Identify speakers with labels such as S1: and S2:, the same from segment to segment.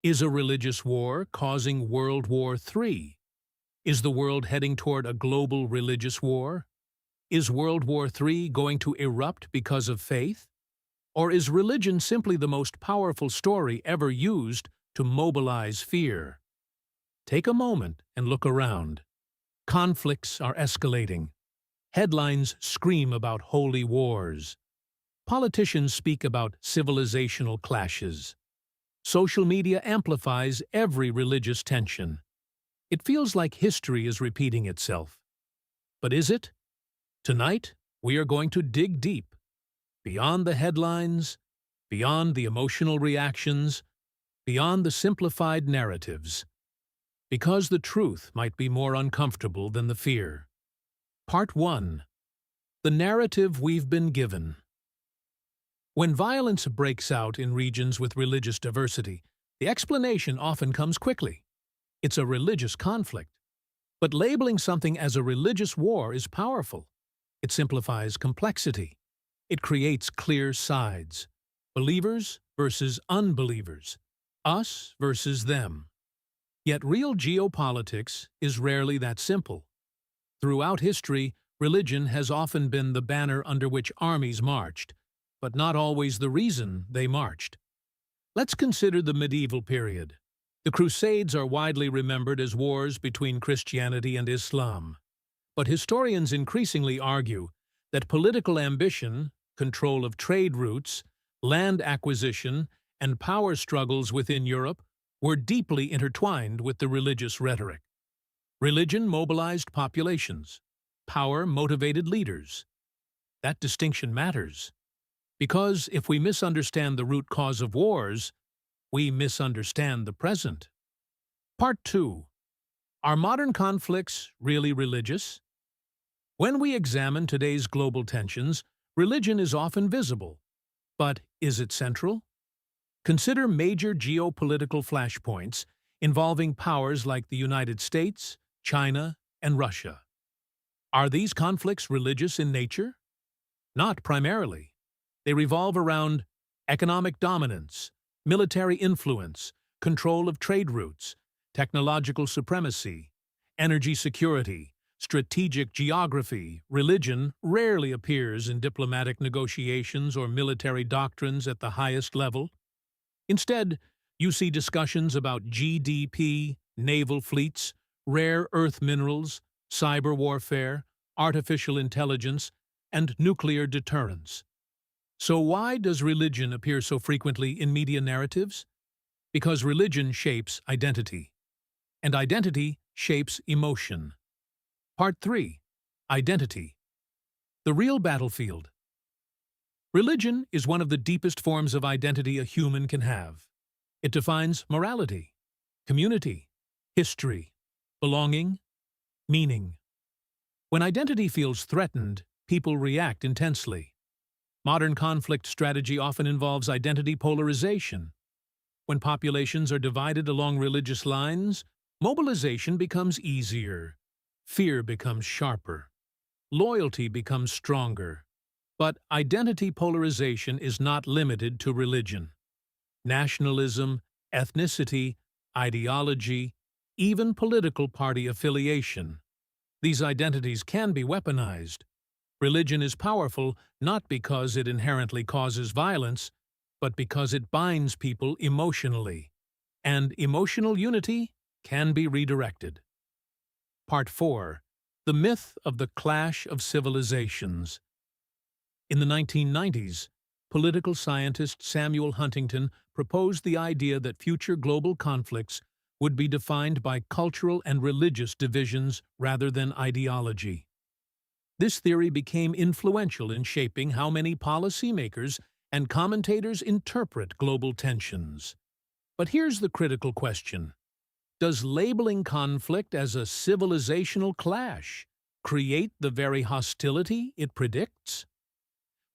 S1: Is a religious war causing World War III? Is the world heading toward a global religious war? Is World War III going to erupt because of faith? Or is religion simply the most powerful story ever used to mobilize fear? Take a moment and look around. Conflicts are escalating. Headlines scream about holy wars. Politicians speak about civilizational clashes. Social media amplifies every religious tension. It feels like history is repeating itself. But is it? Tonight, we are going to dig deep, beyond the headlines, beyond the emotional reactions, beyond the simplified narratives, because the truth might be more uncomfortable than the fear. Part 1. The narrative we've been given. When violence breaks out in regions with religious diversity, the explanation often comes quickly. It's a religious conflict. But labeling something as a religious war is powerful. It simplifies complexity. It creates clear sides. Believers versus unbelievers. Us versus them. Yet real geopolitics is rarely that simple. Throughout history, religion has often been the banner under which armies marched, but not always the reason they marched. Let's consider the medieval period. The Crusades are widely remembered as wars between Christianity and Islam. But historians increasingly argue that political ambition, control of trade routes, land acquisition, and power struggles within Europe were deeply intertwined with the religious rhetoric. Religion mobilized populations. Power motivated leaders. That distinction matters. Because if we misunderstand the root cause of wars, we misunderstand the present. Part 2. Are modern conflicts really religious? When we examine today's global tensions, religion is often visible. But is it central? Consider major geopolitical flashpoints involving powers like the United States, China, and Russia. Are these conflicts religious in nature? Not primarily. They revolve around economic dominance, military influence, control of trade routes, technological supremacy, energy security, strategic geography. Religion rarely appears in diplomatic negotiations or military doctrines at the highest level. Instead, you see discussions about GDP, naval fleets, rare earth minerals, cyber warfare, artificial intelligence, and nuclear deterrence. So why does religion appear so frequently in media narratives? Because religion shapes identity, and identity shapes emotion. Part 3. Identity. The real battlefield. Religion is one of the deepest forms of identity a human can have. It defines morality, community, history, belonging, meaning. When identity feels threatened, people react intensely. Modern conflict strategy often involves identity polarization. When populations are divided along religious lines, mobilization becomes easier. Fear becomes sharper. Loyalty becomes stronger. But identity polarization is not limited to religion. Nationalism, ethnicity, ideology, even political party affiliation. These identities can be weaponized. Religion is powerful not because it inherently causes violence, but because it binds people emotionally. And emotional unity can be redirected. Part 4. The myth of the clash of civilizations. In the 1990s, political scientist Samuel Huntington proposed the idea that future global conflicts would be defined by cultural and religious divisions rather than ideology. This theory became influential in shaping how many policymakers and commentators interpret global tensions. But here's the critical question. Does labeling conflict as a civilizational clash create the very hostility it predicts?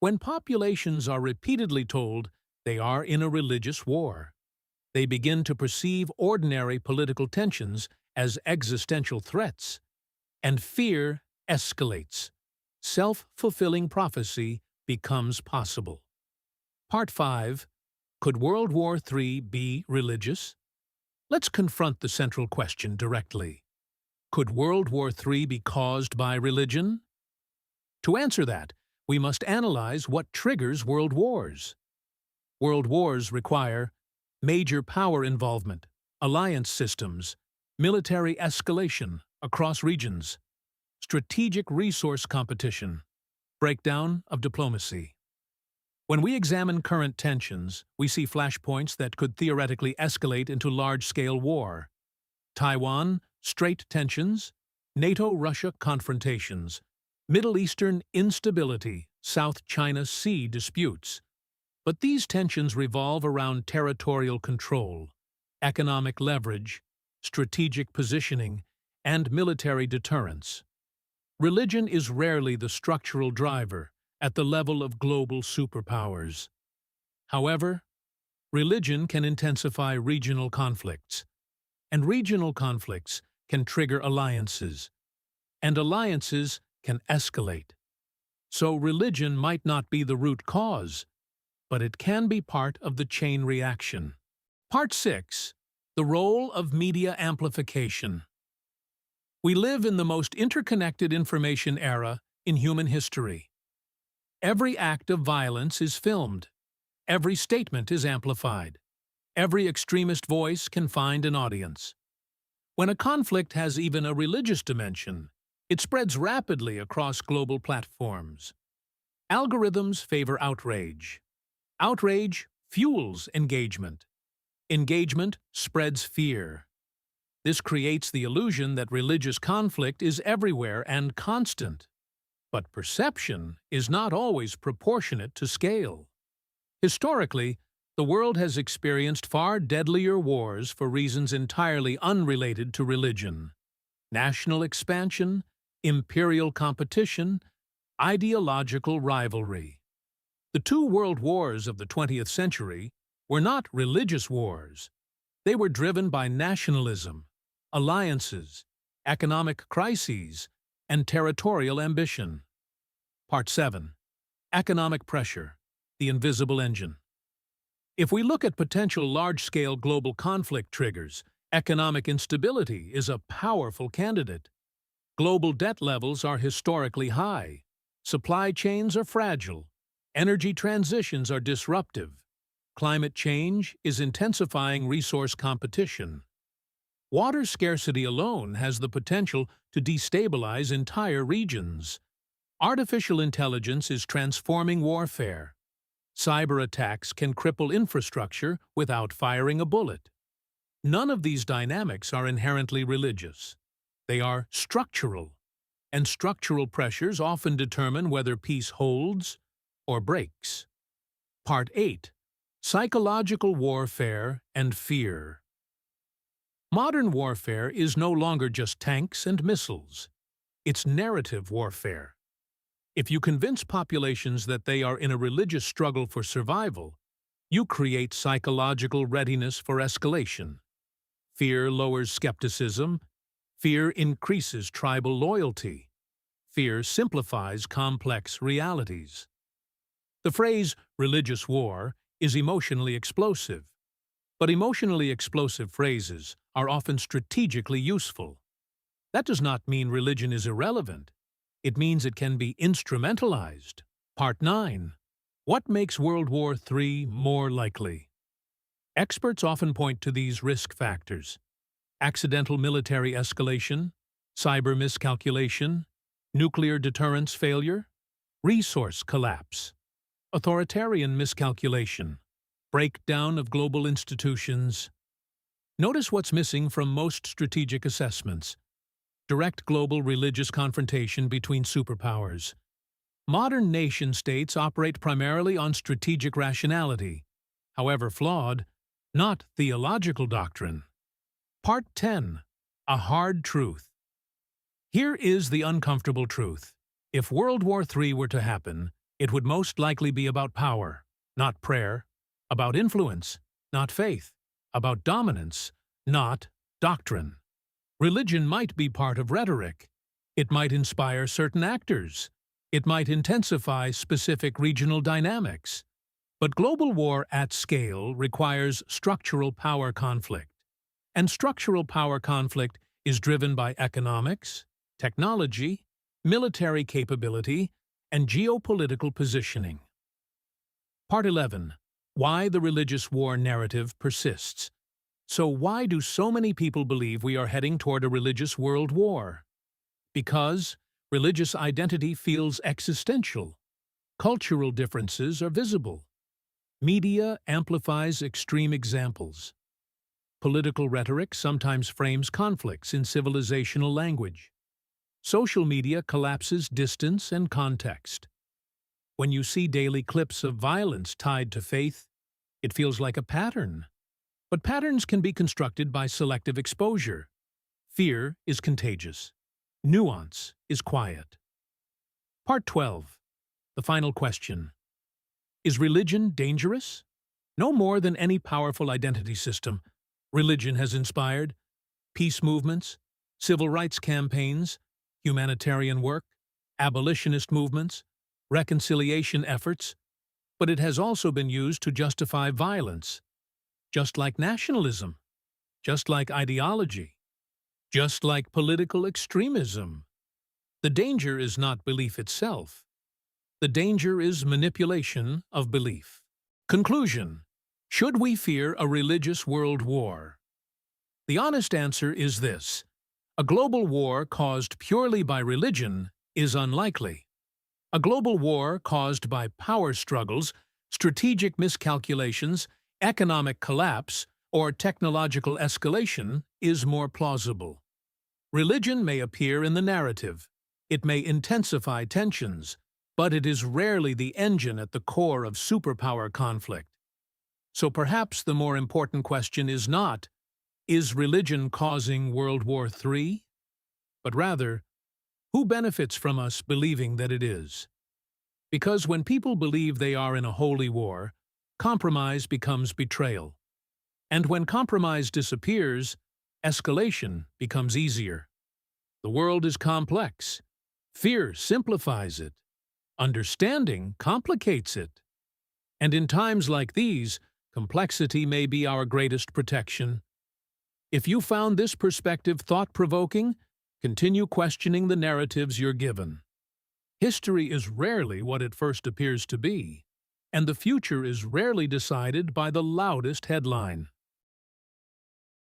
S1: When populations are repeatedly told they are in a religious war, they begin to perceive ordinary political tensions as existential threats, and fear escalates. Self-fulfilling prophecy becomes possible. Part 5. Could World War III be religious? Let's confront the central question directly. Could World War III be caused by religion? To answer that, we must analyze what triggers world wars. World wars require major power involvement, alliance systems, military escalation across regions, strategic resource competition, breakdown of diplomacy. When we examine current tensions, we see flashpoints that could theoretically escalate into large-scale war. Taiwan, Strait tensions, NATO-Russia confrontations, Middle Eastern instability, South China Sea disputes. But these tensions revolve around territorial control, economic leverage, strategic positioning, and military deterrence. Religion is rarely the structural driver at the level of global superpowers. However, religion can intensify regional conflicts, and regional conflicts can trigger alliances, and alliances can escalate. So religion might not be the root cause, but it can be part of the chain reaction. Part 6. The role of media amplification. We live in the most interconnected information era in human history. Every act of violence is filmed. Every statement is amplified. Every extremist voice can find an audience. When a conflict has even a religious dimension, it spreads rapidly across global platforms. Algorithms favor outrage. Outrage fuels engagement. Engagement spreads fear. This creates the illusion that religious conflict is everywhere and constant. But perception is not always proportionate to scale. Historically, the world has experienced far deadlier wars for reasons entirely unrelated to religion. National expansion, imperial competition, ideological rivalry. The two world wars of the 20th century were not religious wars. They were driven by nationalism, alliances, economic crises, and territorial ambition. Part 7. Economic pressure, the invisible engine. If we look at potential large-scale global conflict triggers, economic instability is a powerful candidate. Global debt levels are historically high. Supply chains are fragile. Energy transitions are disruptive. Climate change is intensifying resource competition. Water scarcity alone has the potential to destabilize entire regions. Artificial intelligence is transforming warfare. Cyber attacks can cripple infrastructure without firing a bullet. None of these dynamics are inherently religious. They are structural, and structural pressures often determine whether peace holds or breaks. Part 8. Psychological warfare and fear. Modern warfare is no longer just tanks and missiles. It's narrative warfare. If you convince populations that they are in a religious struggle for survival, you create psychological readiness for escalation. Fear lowers skepticism. Fear increases tribal loyalty. Fear simplifies complex realities. The phrase religious war is emotionally explosive, but emotionally explosive phrases are often strategically useful. That does not mean religion is irrelevant. It means it can be instrumentalized. Part 9. What makes World War III more likely? Experts often point to these risk factors: accidental military escalation, cyber miscalculation, nuclear deterrence failure, resource collapse, authoritarian miscalculation, breakdown of global institutions. Notice what's missing from most strategic assessments: direct global religious confrontation between superpowers. Modern nation-states operate primarily on strategic rationality, however flawed, not theological doctrine. Part 10. A hard truth. Here is the uncomfortable truth. If World War III were to happen, it would most likely be about power, not prayer, about influence, not faith, about dominance, not doctrine. Religion might be part of rhetoric. It might inspire certain actors. It might intensify specific regional dynamics. But global war at scale requires structural power conflict. And structural power conflict is driven by economics, technology, military capability, and geopolitical positioning. Part 11. Why the religious war narrative persists. So why do so many people believe we are heading toward a religious world war? Because religious identity feels existential. Cultural differences are visible. Media amplifies extreme examples. Political rhetoric sometimes frames conflicts in civilizational language. Social media collapses distance and context. When you see daily clips of violence tied to faith, it feels like a pattern. But patterns can be constructed by selective exposure. Fear is contagious. Nuance is quiet. Part 12. The final question. Is religion dangerous? No more than any powerful identity system, religion has inspired peace movements, civil rights campaigns, humanitarian work, abolitionist movements, reconciliation efforts, but it has also been used to justify violence, just like nationalism, just like ideology, just like political extremism. The danger is not belief itself. The danger is manipulation of belief. Conclusion. Should we fear a religious world war? The honest answer is this. A global war caused purely by religion is unlikely. A global war caused by power struggles, strategic miscalculations, economic collapse, or technological escalation is more plausible. Religion may appear in the narrative. It may intensify tensions, but it is rarely the engine at the core of superpower conflict. So perhaps the more important question is not, is religion causing World War III? But rather, who benefits from us believing that it is? Because when people believe they are in a holy war, compromise becomes betrayal. And when compromise disappears, escalation becomes easier. The world is complex. Fear simplifies it. Understanding complicates it. And in times like these, complexity may be our greatest protection. If you found this perspective thought-provoking, continue questioning the narratives you're given. History is rarely what it first appears to be, and the future is rarely decided by the loudest headline.